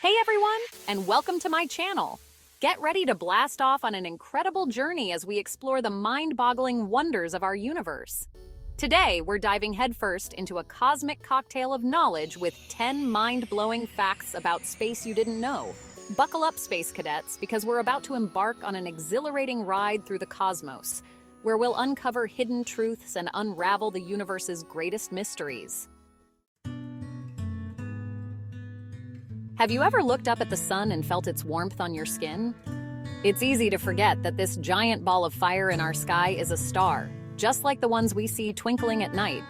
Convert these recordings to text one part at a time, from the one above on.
Hey everyone, and welcome to my channel. Get ready to blast off on an incredible journey as we explore the mind-boggling wonders of our universe. Today, we're diving headfirst into a cosmic cocktail of knowledge with 10 mind-blowing facts about space you didn't know. Buckle up, space cadets, because we're about to embark on an exhilarating ride through the cosmos, where we'll uncover hidden truths and unravel the universe's greatest mysteries. Have you ever looked up at the sun and felt its warmth on your skin? It's easy to forget that this giant ball of fire in our sky is a star, just like the ones we see twinkling at night.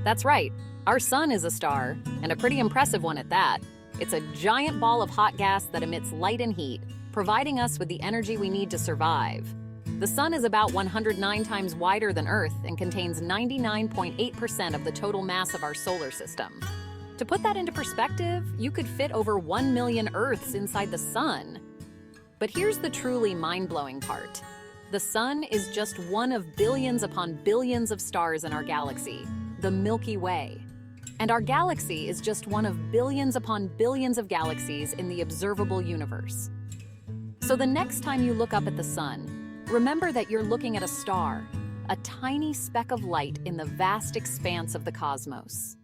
That's right, our sun is a star, and a pretty impressive one at that. It's a giant ball of hot gas that emits light and heat, providing us with the energy we need to survive. The sun is about 109 times wider than Earth and contains 99.8% of the total mass of our solar system. To put that into perspective, you could fit over 1 million Earths inside the sun. But here's the truly mind-blowing part. The sun is just one of billions upon billions of stars in our galaxy, the Milky Way. And our galaxy is just one of billions upon billions of galaxies in the observable universe. So the next time you look up at the sun, remember that you're looking at a star, a tiny speck of light in the vast expanse of the cosmos.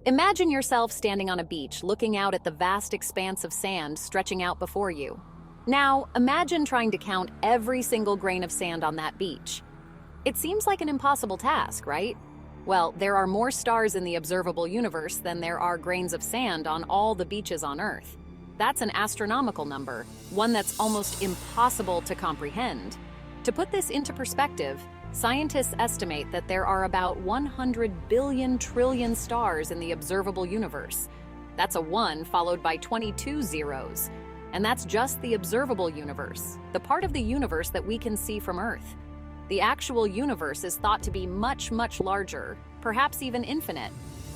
Imagine yourself standing on a beach looking out at the vast expanse of sand stretching out before you. Now, imagine trying to count every single grain of sand on that beach. It seems like an impossible task, right? Well, there are more stars in the observable universe than there are grains of sand on all the beaches on Earth. That's an astronomical number, one that's almost impossible to comprehend. To put this into perspective, scientists estimate that there are about 100 billion trillion stars in the observable universe. That's a 1 followed by 22 zeros. And that's just the observable universe, the part of the universe that we can see from Earth. The actual universe is thought to be much, much larger, perhaps even infinite.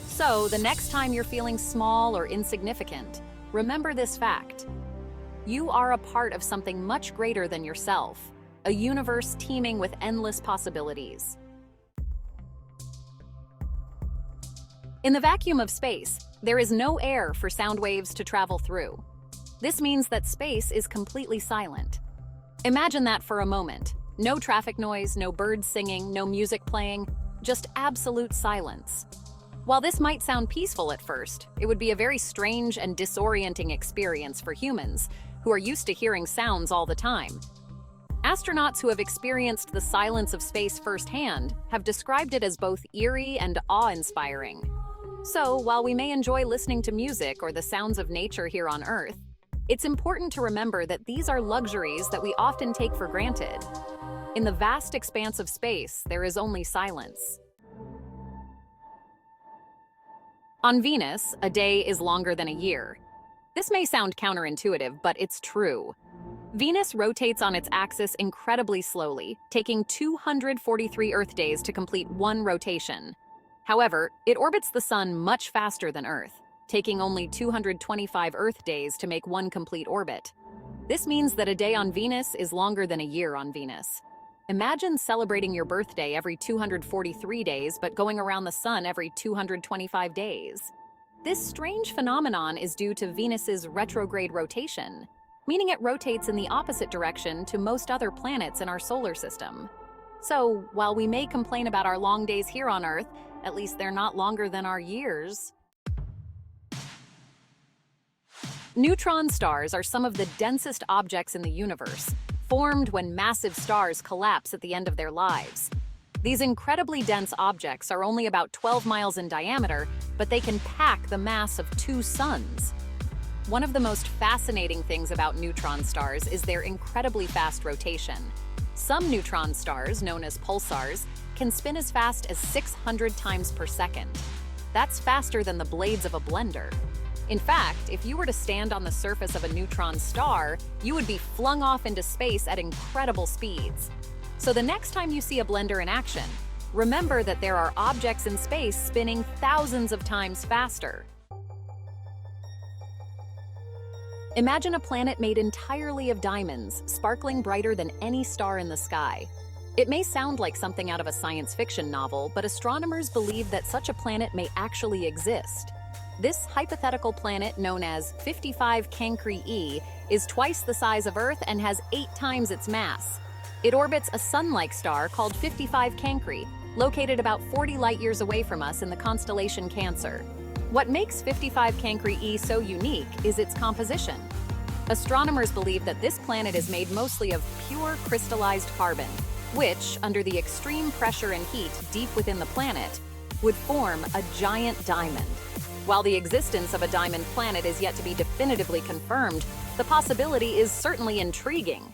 So, the next time you're feeling small or insignificant, remember this fact. You are a part of something much greater than yourself. A universe teeming with endless possibilities. In the vacuum of space, there is no air for sound waves to travel through. This means that space is completely silent. Imagine that for a moment. No traffic noise, no birds singing, no music playing, just absolute silence. While this might sound peaceful at first, it would be a very strange and disorienting experience for humans, who are used to hearing sounds all the time. Astronauts who have experienced the silence of space firsthand have described it as both eerie and awe-inspiring. So, while we may enjoy listening to music or the sounds of nature here on Earth, it's important to remember that these are luxuries that we often take for granted. In the vast expanse of space, there is only silence. On Venus, a day is longer than a year. This may sound counterintuitive, but it's true. Venus rotates on its axis incredibly slowly, taking 243 Earth days to complete one rotation. However, it orbits the Sun much faster than Earth, taking only 225 Earth days to make one complete orbit. This means that a day on Venus is longer than a year on Venus. Imagine celebrating your birthday every 243 days, but going around the Sun every 225 days. This strange phenomenon is due to Venus's retrograde rotation, meaning it rotates in the opposite direction to most other planets in our solar system. So, while we may complain about our long days here on Earth, at least they're not longer than our years. Neutron stars are some of the densest objects in the universe, formed when massive stars collapse at the end of their lives. These incredibly dense objects are only about 12 miles in diameter, but they can pack the mass of 2 suns. One of the most fascinating things about neutron stars is their incredibly fast rotation. Some neutron stars, known as pulsars, can spin as fast as 600 times per second. That's faster than the blades of a blender. In fact, if you were to stand on the surface of a neutron star, you would be flung off into space at incredible speeds. So the next time you see a blender in action, remember that there are objects in space spinning thousands of times faster. Imagine a planet made entirely of diamonds, sparkling brighter than any star in the sky. It may sound like something out of a science fiction novel, but astronomers believe that such a planet may actually exist. This hypothetical planet, known as 55 Cancri e, is twice the size of Earth and has 8 times its mass. It orbits a sun-like star called 55 Cancri, located about 40 light-years away from us in the constellation Cancer. What makes 55 Cancri e so unique is its composition. Astronomers believe that this planet is made mostly of pure crystallized carbon, which, under the extreme pressure and heat deep within the planet, would form a giant diamond. While the existence of a diamond planet is yet to be definitively confirmed, the possibility is certainly intriguing.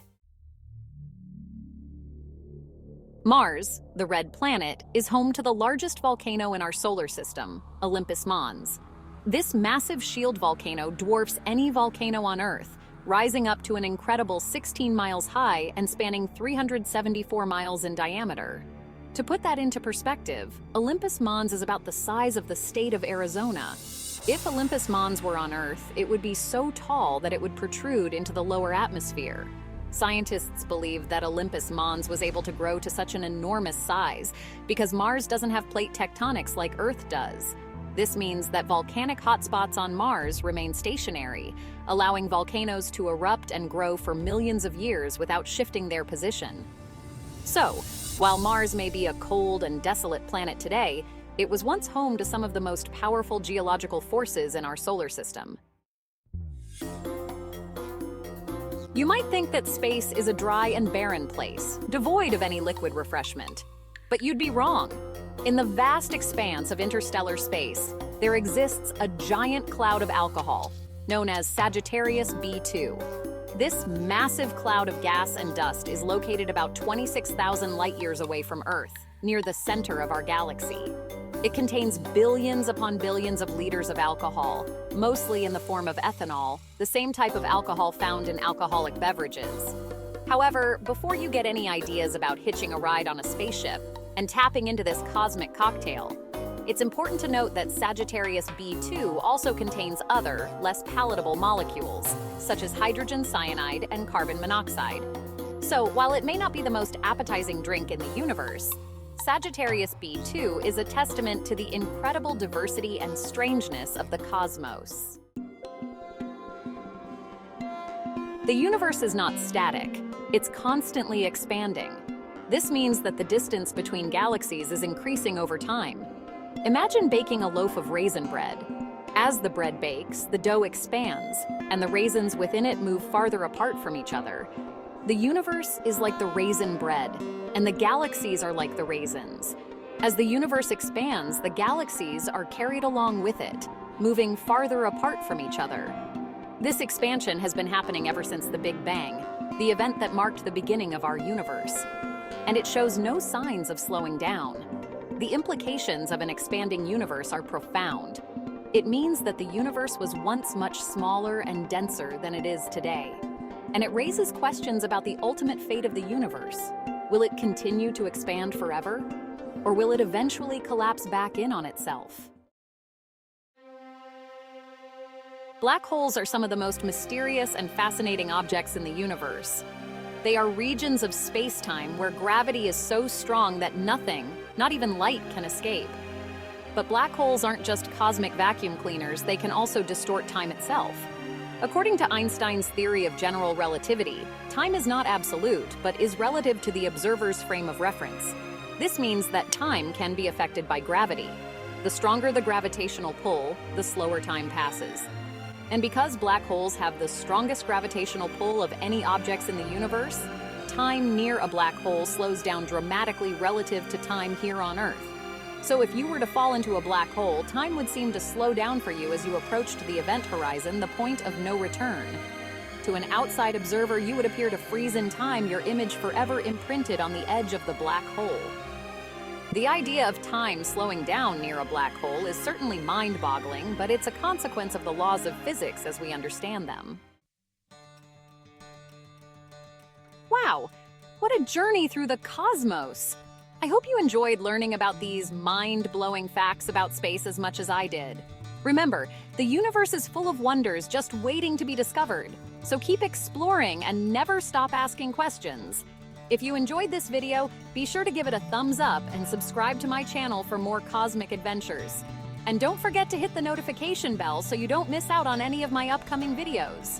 Mars, the red planet, is home to the largest volcano in our solar system, Olympus Mons. This massive shield volcano dwarfs any volcano on Earth, rising up to an incredible 16 miles high and spanning 374 miles in diameter. To put that into perspective, Olympus Mons is about the size of the state of Arizona. If Olympus Mons were on Earth, it would be so tall that it would protrude into the lower atmosphere. Scientists believe that Olympus Mons was able to grow to such an enormous size because Mars doesn't have plate tectonics like Earth does. This means that volcanic hotspots on Mars remain stationary, allowing volcanoes to erupt and grow for millions of years without shifting their position. So, while Mars may be a cold and desolate planet today, it was once home to some of the most powerful geological forces in our solar system. You might think that space is a dry and barren place, devoid of any liquid refreshment. But you'd be wrong. In the vast expanse of interstellar space, there exists a giant cloud of alcohol, known as Sagittarius B2. This massive cloud of gas and dust is located about 26,000 light-years away from Earth, near the center of our galaxy. It contains billions upon billions of liters of alcohol, mostly in the form of ethanol, the same type of alcohol found in alcoholic beverages. However, before you get any ideas about hitching a ride on a spaceship and tapping into this cosmic cocktail, it's important to note that Sagittarius B2 also contains other, less palatable molecules, such as hydrogen cyanide and carbon monoxide. So, while it may not be the most appetizing drink in the universe, Sagittarius B2 is a testament to the incredible diversity and strangeness of the cosmos. The universe is not static, it's constantly expanding. This means that the distance between galaxies is increasing over time. Imagine baking a loaf of raisin bread. As the bread bakes, the dough expands, and the raisins within it move farther apart from each other. The universe is like the raisin bread, and the galaxies are like the raisins. As the universe expands, the galaxies are carried along with it, moving farther apart from each other. This expansion has been happening ever since the Big Bang, the event that marked the beginning of our universe. And it shows no signs of slowing down. The implications of an expanding universe are profound. It means that the universe was once much smaller and denser than it is today. And it raises questions about the ultimate fate of the universe. Will it continue to expand forever? Or will it eventually collapse back in on itself? Black holes are some of the most mysterious and fascinating objects in the universe. They are regions of space-time where gravity is so strong that nothing, not even light, can escape. But black holes aren't just cosmic vacuum cleaners, they can also distort time itself. According to Einstein's theory of general relativity, time is not absolute, but is relative to the observer's frame of reference. This means that time can be affected by gravity. The stronger the gravitational pull, the slower time passes. And because black holes have the strongest gravitational pull of any objects in the universe, time near a black hole slows down dramatically relative to time here on Earth. So if you were to fall into a black hole, time would seem to slow down for you as you approached the event horizon, the point of no return. To an outside observer, you would appear to freeze in time, your image forever imprinted on the edge of the black hole. The idea of time slowing down near a black hole is certainly mind-boggling, but it's a consequence of the laws of physics as we understand them. Wow, what a journey through the cosmos! I hope you enjoyed learning about these mind-blowing facts about space as much as I did. Remember, the universe is full of wonders just waiting to be discovered, so keep exploring and never stop asking questions. If you enjoyed this video, be sure to give it a thumbs up and subscribe to my channel for more cosmic adventures. And don't forget to hit the notification bell so you don't miss out on any of my upcoming videos.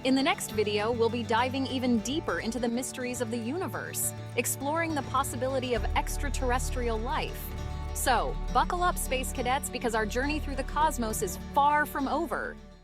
In the next video, we'll be diving even deeper into the mysteries of the universe, exploring the possibility of extraterrestrial life. So, buckle up, Space Cadets, because our journey through the cosmos is far from over.